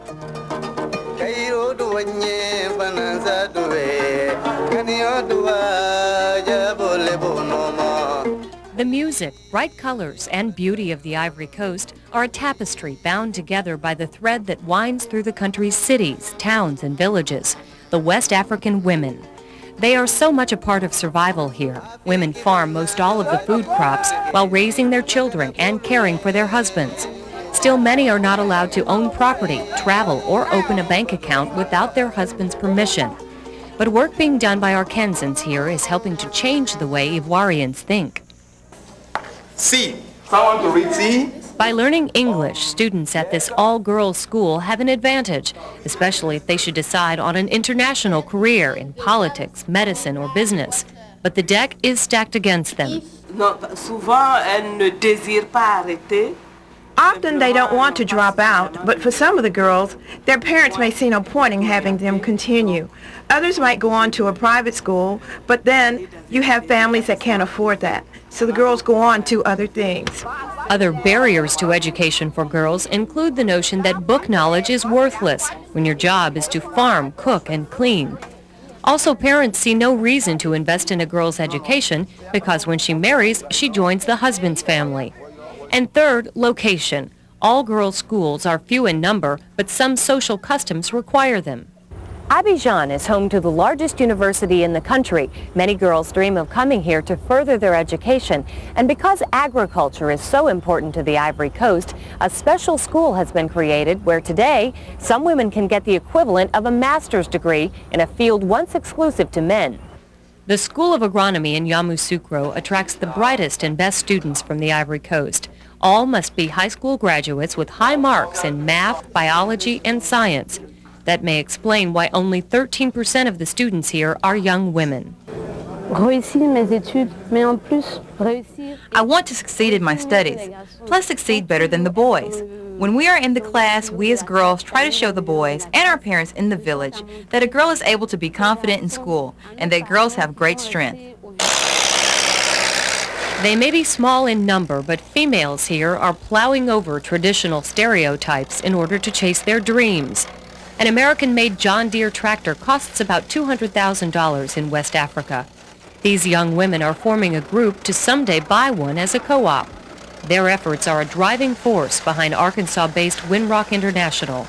The music, bright colors, and beauty of the Ivory Coast are a tapestry bound together by the thread that winds through the country's cities, towns, and villages, the West African women. They are so much a part of survival here. Women farm most all of the food crops while raising their children and caring for their husbands. Still, many are not allowed to own property, travel, or open a bank account without their husband's permission. But work being done by Arkansans here is helping to change the way Ivoirians think. C. Someone to read C? By learning English, students at this all-girls school have an advantage, especially if they should decide on an international career in politics, medicine, or business. But the deck is stacked against them. Often they don't want to drop out, but for some of the girls, their parents may see no point in having them continue. Others might go on to a private school, but then you have families that can't afford that. So the girls go on to other things. Other barriers to education for girls include the notion that book knowledge is worthless when your job is to farm, cook, and clean. Also, parents see no reason to invest in a girl's education because when she marries, she joins the husband's family. And third, location. All girls' schools are few in number, but some social customs require them. Abidjan is home to the largest university in the country. Many girls dream of coming here to further their education. And because agriculture is so important to the Ivory Coast, a special school has been created where today some women can get the equivalent of a master's degree in a field once exclusive to men. The School of Agronomy in Yamoussoukro attracts the brightest and best students from the Ivory Coast. All must be high school graduates with high marks in math, biology, and science. That may explain why only 13% of the students here are young women. I want to succeed in my studies, plus succeed better than the boys. When we are in the class, we as girls try to show the boys and our parents in the village that a girl is able to be confident in school and that girls have great strength. They may be small in number, but females here are plowing over traditional stereotypes in order to chase their dreams. An American-made John Deere tractor costs about $200,000 in West Africa. These young women are forming a group to someday buy one as a co-op. Their efforts are a driving force behind Arkansas-based Winrock International.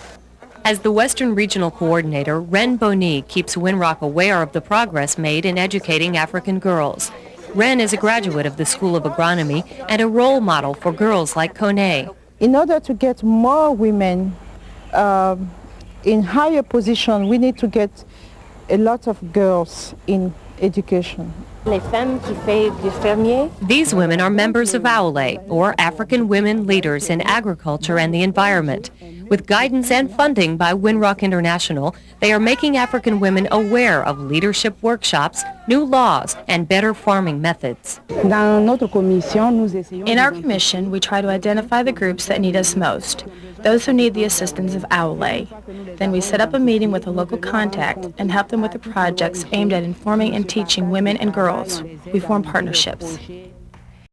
As the Western Regional Coordinator, BONI keeps Winrock aware of the progress made in educating African girls. REINE is a graduate of the School of Agronomy and a role model for girls like KONE. In order to get more women in higher position, we need to get a lot of girls in education. These women are members of AOLE, or African Women Leaders in Agriculture and the Environment. With guidance and funding by Winrock International, they are making African women aware of leadership workshops, new laws, and better farming methods. In our commission, we try to identify the groups that need us most, those who need the assistance of AOLE. Then we set up a meeting with a local contact and help them with the projects aimed at informing and teaching women and girls. We form partnerships.